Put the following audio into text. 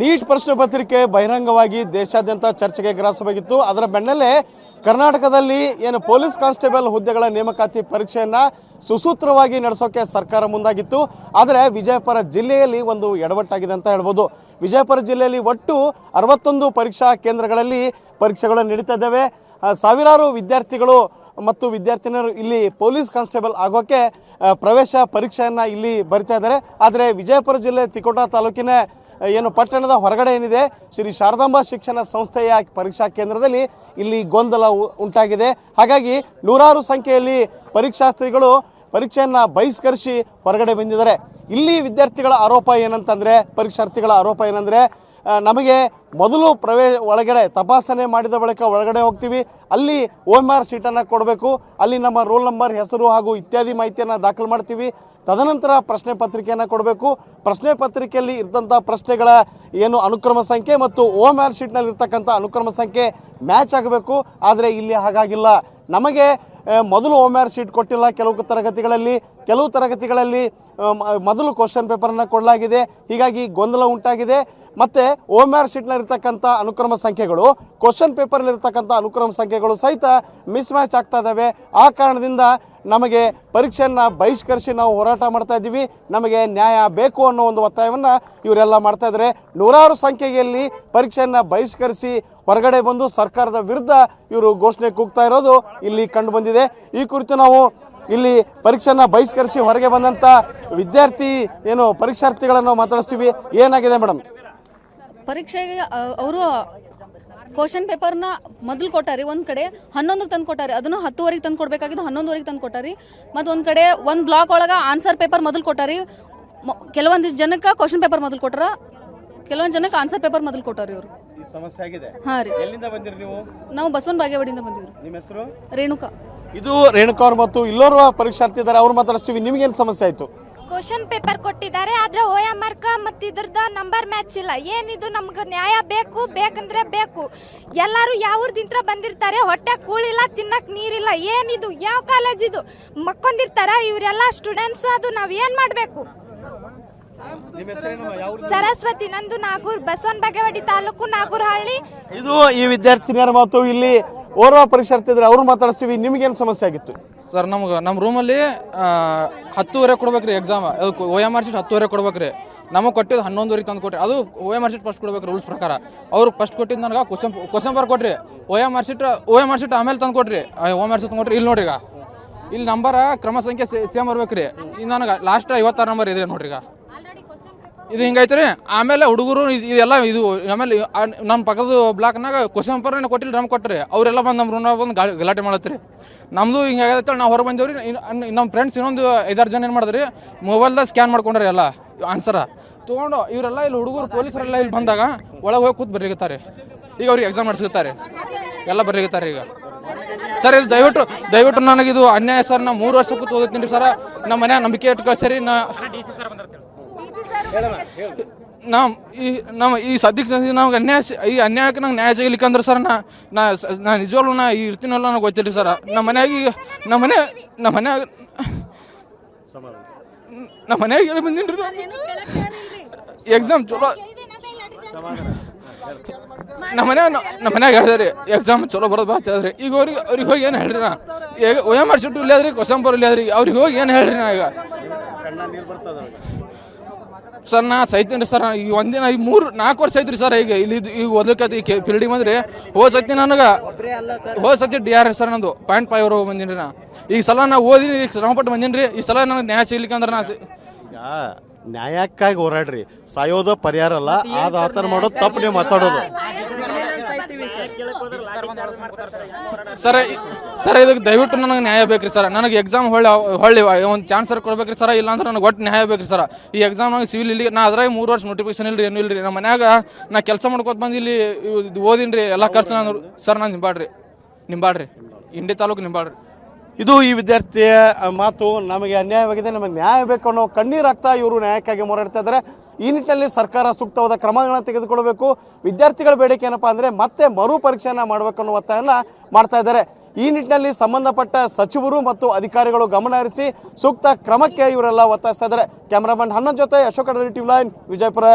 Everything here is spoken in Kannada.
ನೀಟ್ ಪ್ರಶ್ನೆ ಪತ್ರಿಕೆ ಬಹಿರಂಗವಾಗಿ ದೇಶಾದ್ಯಂತ ಚರ್ಚೆಗೆ ಗ್ರಾಸವಾಗಿತ್ತು. ಅದರ ಬೆನ್ನಲ್ಲೇ ಕರ್ನಾಟಕದಲ್ಲಿ ಏನು ಪೊಲೀಸ್ ಕಾನ್ಸ್ಟೇಬಲ್ ಹುದ್ದೆಗಳ ನೇಮಕಾತಿ ಪರೀಕ್ಷೆಯನ್ನ ಸುಸೂತ್ರವಾಗಿ ನಡೆಸೋಕೆ ಸರ್ಕಾರ ಮುಂದಾಗಿತ್ತು. ಆದರೆ ವಿಜಯಪುರ ಜಿಲ್ಲೆಯಲ್ಲಿ ಒಂದು ಎಡವಟ್ಟಾಗಿದೆ ಅಂತ ಹೇಳ್ಬೋದು. ವಿಜಯಪುರ ಜಿಲ್ಲೆಯಲ್ಲಿ ಒಟ್ಟು 61 ಪರೀಕ್ಷಾ ಕೇಂದ್ರಗಳಲ್ಲಿ ಪರೀಕ್ಷೆಗಳು ನಡೀತಾ ಇದ್ದಾವೆ. ಸಾವಿರಾರು ವಿದ್ಯಾರ್ಥಿಗಳು ಮತ್ತು ವಿದ್ಯಾರ್ಥಿನಿಯರು ಇಲ್ಲಿ ಪೊಲೀಸ್ ಕಾನ್ಸ್ಟೇಬಲ್ ಆಗೋಕೆ ಪ್ರವೇಶ ಪರೀಕ್ಷೆಯನ್ನು ಇಲ್ಲಿ ಬರಿತಾ ಇದ್ದಾರೆ. ಆದರೆ ವಿಜಯಪುರ ಜಿಲ್ಲೆ ತಿಕೋಟಾ ತಾಲೂಕಿನ ಏನು ಪಟ್ಟಣದ ಹೊರಗಡೆ ಏನಿದೆ ಶ್ರೀ ಶಾರದಾಂಬಾ ಶಿಕ್ಷಣ ಸಂಸ್ಥೆಯ ಪರೀಕ್ಷಾ ಕೇಂದ್ರದಲ್ಲಿ ಇಲ್ಲಿ ಗೊಂದಲ ಉಂಟಾಗಿದೆ. ಹಾಗಾಗಿ ನೂರಾರು ಸಂಖ್ಯೆಯಲ್ಲಿ ಪರೀಕ್ಷಾರ್ಥಿಗಳು ಪರೀಕ್ಷೆಯನ್ನು ಬಹಿಷ್ಕರಿಸಿ ಹೊರಗಡೆ ಬಂದಿದ್ದಾರೆ. ಇಲ್ಲಿ ವಿದ್ಯಾರ್ಥಿಗಳ ಆರೋಪ ಏನಂತಂದರೆ, ಪರೀಕ್ಷಾರ್ಥಿಗಳ ಆರೋಪ ಏನಂದರೆ, ನಮಗೆ ಮೊದಲು ಒಳಗಡೆ ತಪಾಸಣೆ ಮಾಡಿದ ಬಳಿಕ ಒಳಗಡೆ ಹೋಗ್ತೀವಿ, ಅಲ್ಲಿ OMR ಶೀಟನ್ನು ಕೊಡಬೇಕು, ಅಲ್ಲಿ ನಮ್ಮ ರೋಲ್ ನಂಬರ್, ಹೆಸರು ಹಾಗೂ ಇತ್ಯಾದಿ ಮಾಹಿತಿಯನ್ನು ದಾಖಲು ಮಾಡ್ತೀವಿ. ತದನಂತರ ಪ್ರಶ್ನೆ ಪತ್ರಿಕೆಯನ್ನು ಕೊಡಬೇಕು. ಪ್ರಶ್ನೆ ಪತ್ರಿಕೆಯಲ್ಲಿ ಇರ್ತಂಥ ಪ್ರಶ್ನೆಗಳ ಏನು ಅನುಕ್ರಮ ಸಂಖ್ಯೆ ಮತ್ತು OMR ಶೀಟ್ನಲ್ಲಿ ಇರ್ತಕ್ಕಂಥ ಅನುಕ್ರಮ ಸಂಖ್ಯೆ ಮ್ಯಾಚ್ ಆಗಬೇಕು. ಆದರೆ ಇಲ್ಲಿ ಹಾಗಾಗಿಲ್ಲ. ನಮಗೆ ಮೊದಲು OMR ಶೀಟ್ ಕೊಟ್ಟಿಲ್ಲ. ಕೆಲವು ತರಗತಿಗಳಲ್ಲಿ ಮೊದಲು ಕ್ವಶನ್ ಪೇಪರನ್ನು ಕೊಡಲಾಗಿದೆ. ಹೀಗಾಗಿ ಗೊಂದಲ ಉಂಟಾಗಿದೆ. ಮತ್ತು OMR ಶೀಟ್ನಲ್ಲಿರ್ತಕ್ಕಂಥ ಅನುಕ್ರಮ ಸಂಖ್ಯೆಗಳು ಕ್ವಶನ್ ಪೇಪರ್ಲಿರ್ತಕ್ಕಂಥ ಅನುಕ್ರಮ ಸಂಖ್ಯೆಗಳು ಸಹಿತ ಮಿಸ್ ಮ್ಯಾಚ್ ಆಗ್ತಾ ಇದ್ದಾವೆ. ಆ ಕಾರಣದಿಂದ ನಮಗೆ ಪರೀಕ್ಷೆಯನ್ನು ಬಹಿಷ್ಕರಿಸಿ ನಾವು ಹೋರಾಟ ಮಾಡ್ತಾ ಇದ್ದೀವಿ, ನಮಗೆ ನ್ಯಾಯ ಬೇಕು ಅನ್ನೋ ಒಂದು ಒತ್ತಾಯವನ್ನು ಇವರೆಲ್ಲ ಮಾಡ್ತಾ ಇದ್ದಾರೆ. ನೂರಾರು ಸಂಖ್ಯೆಯಲ್ಲಿ ಪರೀಕ್ಷೆಯನ್ನು ಬಹಿಷ್ಕರಿಸಿ ಹೊರಗಡೆ ಬಂದು ಸರ್ಕಾರದ ವಿರುದ್ಧ ಇವರು ಘೋಷಣೆ ಕೂಗ್ತಾ ಇರೋದು ಇಲ್ಲಿ ಕಂಡು ಬಂದಿದೆ. ಈ ಕುರಿತು ನಾವು ಇಲ್ಲಿ ಪರೀಕ್ಷೆಯನ್ನು ಬಹಿಷ್ಕರಿಸಿ ಹೊರಗೆ ಬಂದಂಥ ಪರೀಕ್ಷಾರ್ಥಿಗಳನ್ನು ಮಾತಾಡಿಸ್ತೀವಿ. ಏನಾಗಿದೆ ಮೇಡಮ್? ಪರೀಕ್ಷೆಗೆ ಅವರು ಕ್ವಶನ್ ಪೇಪರ್ನ ಮೊದಲು ಕೊಟ್ಟಾರಿ, ಒಂದು ಕಡೆ 11ಕ್ಕೆ ತಂದು ಕೊಟ್ಟಾರಿ, ಅದನ್ನು 10ವರೆಗೆ ತಂದು ಕೊಡಬೇಕಾಗಿದ್ದು 11ವರೆಗೆ ತಂದು ಕೊಟ್ಟಾರಿ. ಮತ್ತು ಒಂದು ಕಡೆ ಒಂದು ಬ್ಲಾಕ್ ಒಳಗೆ ಆನ್ಸರ್ ಪೇಪರ್ ಮೊದಲು ಕೊಟ್ಟಾರಿ. ಕೆಲವೊಂದು ಜನಕ್ಕೆ ಕ್ವಶನ್ ಪೇಪರ್ ಮೊದಲು ಕೊಟ್ಟಾರ, ಕೆಲವೊಂದು ಜನಕ್ಕೆ ಆನ್ಸರ್ ಪೇಪರ್ ಮೊದಲು ಕೊಟ್ಟಾರಿ. ಅವರು ಸಮಸ್ಯೆ ಆಗಿದೆ. ಹಾಂ ರೀ. ಎಲ್ಲಿಂದ ಬಂದಿರಿ ನೀವು? ನಾವು ಬಸವನ ಬಾಗೇವಾಡಿಯಿಂದ ಬಂದಿವ್ರಿ. ನಿಮ್ಮ ಹೆಸರು? ರೇಣುಕಾ. ಇದು ರೇಣುಕಾ ಅವರು ಮತ್ತು ಇಲ್ಲೋರ್ವ ಪರೀಕ್ಷಾರ್ಥಿ ಇದ್ದಾರೆ, ಅವ್ರು ಮಾತಾಡಿಸ್ತೀವಿ. ನಿಮ್ಗೇನು ಸಮಸ್ಯೆ ಆಯಿತು? ಕ್ವಶನ್ ಪೇಪರ್ ಕೊಟ್ಟಿದ್ದಾರೆ, ಆದ್ರೆ OMR ಮತ್ತು ಇದ್ರದ್ದು ನಂಬರ್ ಮ್ಯಾಚ್ ಇಲ್ಲ. ಏನಿದು? ನಮ್ಗೆ ನ್ಯಾಯ ಬೇಕಂದ್ರೆ ಬೇಕು. ಎಲ್ಲರೂ ಯಾವ ಊರ್ದಿಂತ್ರ ಬಂದಿರ್ತಾರೆ, ಹೊಟ್ಟೆ ಕೂಳಿಲ್ಲ, ತಿನ್ನಕ್ಕೆ ನೀರಿಲ್ಲ. ಏನಿದು? ಯಾವ ಕಾಲೇಜ್ ಇದು? ಮಕ್ಕೊಂದಿರ್ತಾರ ಇವರೆಲ್ಲ ಸ್ಟೂಡೆಂಟ್ಸ್. ಅದು ನಾವು ಏನು ಮಾಡಬೇಕು? ಸರಸ್ವತಿ. ನಂದು ನಾಗೂರ್, ಬಸವನ ಬಾಗೇವಾಡಿ ತಾಲೂಕು, ನಾಗೂರ್ಹಳ್ಳಿ. ಇದು ಈ ವಿದ್ಯಾರ್ಥಿನಿಯರ ಮಾತು. ಇಲ್ಲಿ ಓರ್ವ ಪರೀಕ್ಷಾರ್ಥಿ ಇದ್ರೆ ಅವ್ರು ಮಾತಾಡಿಸ್ತೀವಿ. ನಿಮ್ಗೇನು ಸಮಸ್ಯೆ ಆಗಿತ್ತು? ಸರ್, ನಮ್ಮ ರೂಮಲ್ಲಿ 10ವರೆಗೆ ಕೊಡ್ಬೇಕ್ರಿ ಎಕ್ಸಾಮ್. ಅದು OMR ಶೀಟ್ 10ವರೆಗೆ ಕೊಡ್ಬೇಕ್ರಿ. ನಮಗೆ ಕೊಟ್ಟಿದ್ದು 11ವರೆಗೆ ತಂದು ಕೊಟ್ರಿ. ಅದು OMR ಶೀಟ್ ಫಸ್ಟ್ ಕೊಡ್ಬೇಕು ರೂಲ್ಸ್ ಪ್ರಕಾರ. ಅವ್ರು ಫಸ್ಟ್ ಕೊಟ್ಟಿದ್ದು ನನಗೆ ಕ್ವಶನ್ ಪೇಪರ್ ಕೊಟ್ರಿ. OMR ಶೀಟ್ ಆಮೇಲೆ ತಂದು ಕೊಟ್ರಿ. OMR ಶೀಟ್ ಕೊಟ್ರಿ. ಇಲ್ಲಿ ನೋಡ್ರಿ, ಈಗ ಇಲ್ಲಿ ನಂಬರ್ ಕ್ರಮ ಸಂಖ್ಯೆ ಸೇಮ್ ಬರ್ಬೇಕ್ರಿ. ಈಗ ನನಗೆ ಲಾಸ್ಟ್ 56 ನಂಬರ್ ಇದೆ ನೋಡ್ರಿ. ಈಗ ಇದು ಹಿಂಗೈತ್ರಿ. ಆಮೇಲೆ ಹುಡುಗರು ಇದೆಲ್ಲ ಇದು ಆಮೇಲೆ ನಮ್ಮ ಪಕ್ಕದ ಬ್ಲಾಕ್ನಾಗ ಕ್ವಶನ್ ಪೇಪರ್ ಕೊಟ್ಟಿಲ್ಲ, ನಮ್ಗೆ ಕೊಟ್ರಿ. ಅವರೆಲ್ಲ ಬಂದು ನಮ್ಮ ರೂಮ್ನಾಗ ಬಂದು ಗಲಾಟೆ ಮಾಡತ್ರಿ. ನಮ್ಮದು ಹಿಂಗಾಗತ್ತೆ. ನಾವು ಹೊರಗೆ ಬಂದೇವ್ರಿ. ನಮ್ಮ ಫ್ರೆಂಡ್ಸ್ ಇನ್ನೊಂದು 5-6 ಜನ ಏನು ಮಾಡಿದ್ರಿ, ಮೊಬೈಲ್ದಾಗ ಸ್ಕ್ಯಾನ್ ಮಾಡ್ಕೊಂಡ್ರಿ ಎಲ್ಲ ಆನ್ಸರ ತೊಗೊಂಡು. ಇವರೆಲ್ಲ ಇಲ್ಲಿ ಹುಡುಗರು ಪೊಲೀಸರೆಲ್ಲ ಇಲ್ಲಿ ಬಂದಾಗ ಒಳಗೆ ಹೋಗಿ ಕೂತ್ ಬರ್ಲಿಕತ್ತಾರೆ. ಈಗ ಅವ್ರಿಗೆ ಎಕ್ಸಾಮ್ ನಡೆಸಿರ್ತಾರೆ, ಎಲ್ಲ ಬರ್ಲಿಕತ್ತಾರೆ. ಈಗ ಸರ್, ಇದು ದಯವಿಟ್ಟು ನನಗಿದು ಅನ್ಯಾಯ ಸರ್. ನಾ 3 ವರ್ಷ ಕೂತು ಓದುತ್ತೀನಿ ಸರ್. ನಮ್ಮ ಮನೆ ನಂಬಿಕೆ ಇಟ್ಟು ಕಳ್ಸರಿ. ನಮ್ಮ ಈ ಸದ್ಯಕ್ಕೆ ನಮ್ಗೆ ಅನ್ಯಾಯಕ್ಕೆ ನಂಗೆ ನ್ಯಾಯ ಸಿಗ್ಲಿಕ್ಕಂದ್ರೆ ಸರ್, ನಾ ನಿಜವಾಗ್ಲೂ ಇರ್ತೀನಲ್ಲ ನನಗೆ ಗೊತ್ತಿಲ್ಲ ಸರ್. ನಮ್ಮ ಮನ್ಯಾಗ ಹೇಳಿ ಬಂದಿನ್ರಿ. ಎಕ್ಸಾಮ್ ಚಲೋ ನಮ್ಮ ಮನ್ಯಾಗ ಹೇಳಿದ್ರಿ, ಎಕ್ಸಾಮ್ ಚಲೋ ಬರೋದು ಬಾ ಹೇಳಿದ್ರಿ. ಈಗ ಅವ್ರಿಗೆ ಹೋಗಿ ಏನು ಹೇಳ್ರಿ? ನಾ ಈಗ OMR ಶೀಟ್ ಇಲ್ಲದ್ರಿ, ಕ್ವಶನ್ ಪೇಪರ್ ಇಲ್ಲದ್ರಿ. ಅವ್ರಿಗೆ ಹೋಗಿ ಏನು ಹೇಳ್ರಿ? ನಾ ಈಗ ಸರ್, ನಾ ಸೈತೀನಿ ಸರ್. ಈ ಒಂದಿನ ಈ 3-4 ವರ್ಷ ಐತ್ರಿ ಸರ್. ಈಗ ಇಲ್ಲಿ ಓದ್ಲಿಕ್ಕೆ ಈ ಫೀಲ್ಡಿಗೆ ಬಂದ್ರಿ. ಹೋದ್ ಸತಿ DRS ಸರ್ ನಂದು 0.5 ಬಂದಿನ್ರಿ. ನಾ ಈ ಸಲ ನಾ ಓದಿ ಶ್ರಮಪಟ್ಟು ಬಂದಿನ್ರಿ. ಈ ಸಲ ನನಗೆ ನ್ಯಾಯ ಸಿಗ್ಲಿಕ್ಕೆ ಅಂದ್ರೆ ನ್ಯಾಯಕ್ಕಾಗಿ ಹೋರಾಡ್ರಿ. ಸಾಯೋದು ಪರಿಹಾರ ಅಲ್ಲ. ಆತರ ಮಾಡೋದು ತಪ್ಪು. ನೀವು ಮಾತಾಡೋದು ಸರ್ ಇದಕ್ಕೆ ದಯವಿಟ್ಟು ನನಗೆ ನ್ಯಾಯ ಬೇಕ್ರಿ ಸರ್. ನನಗೆ ಎಕ್ಸಾಮ್ ಹೊಳ್ಳಿ ಒಂದು ಚಾನ್ಸರ್ ಕೊಡ್ಬೇಕ್ರಿ ಸರ್. ಇಲ್ಲಾಂದ್ರೆ ನನಗೆ ಒಟ್ಟು ನ್ಯಾಯ ಬೇಕ್ರಿ ಸರ್. ಈ ಎಕ್ಸಾಮ್ ನಂಗೆ ಸಿವಿಲ್ ಇಲ್ಲಿ ನಾ ಅದ್ರಾಗ 3 ವರ್ಷ ನೋಟಿಫಿಕೇಶನ್ ಇಲ್ರಿ, ಏನು ಇಲ್ರಿ. ನಮ್ಮ ಮನ್ಯಾಗ ನಾ ಕೆಲಸ ಮಾಡ್ಕೋತ ಬಂದು ಇಲ್ಲಿ ಓದಿನ್ರಿ. ಎಲ್ಲ ಖರ್ಚು ನಾನು ಸರ್. ನಾನು ನಿಂಬಾಡ್ರಿ ಇಂಡಿ ತಾಲೂಕು ನಿಂಬಾಡ್ರಿ. ಇದು ಈ ವಿದ್ಯಾರ್ಥಿಯ ಮಾತು. ನಮಗೆ ಅನ್ಯಾಯವಾಗಿದೆ, ನಮಗೆ ನ್ಯಾಯ ಬೇಕು ಅನ್ನೋ ಕಣ್ಣೀರಾಗ್ತಾ ಇವರು ನ್ಯಾಯಕ್ಕಾಗಿ ಹೋರಾಡ್ತಾ ಇದ್ದಾರೆ. ಈ ನಿಟ್ಟಿನಲ್ಲಿ ಸರ್ಕಾರ ಸೂಕ್ತವಾದ ಕ್ರಮಗಳನ್ನು ತೆಗೆದುಕೊಳ್ಬೇಕು. ವಿದ್ಯಾರ್ಥಿಗಳ ಬೇಡಿಕೆ ಏನಪ್ಪಾ ಅಂದರೆ ಮತ್ತೆ ಮರು ಪರೀಕ್ಷೆಯನ್ನು ಮಾಡಬೇಕನ್ನೋ ಒತ್ತಾಯವನ್ನು ಮಾಡ್ತಾ ಇದ್ದಾರೆ. ಈ ನಿಟ್ಟಿನಲ್ಲಿ ಸಂಬಂಧಪಟ್ಟ ಸಚಿವರು ಮತ್ತು ಅಧಿಕಾರಿಗಳು ಗಮನ ಹರಿಸಿ ಸೂಕ್ತ ಕ್ರಮಕ್ಕೆ ಇವರೆಲ್ಲ ಒತ್ತಾಯಿಸ್ತಾ ಇದ್ದಾರೆ. ಕ್ಯಾಮರಾಮನ್ ಹನ್ನೊಂದು ಜೊತೆ ಅಶೋಕ ಟಿವಿ ಲೈನ್, ವಿಜಯಪುರ.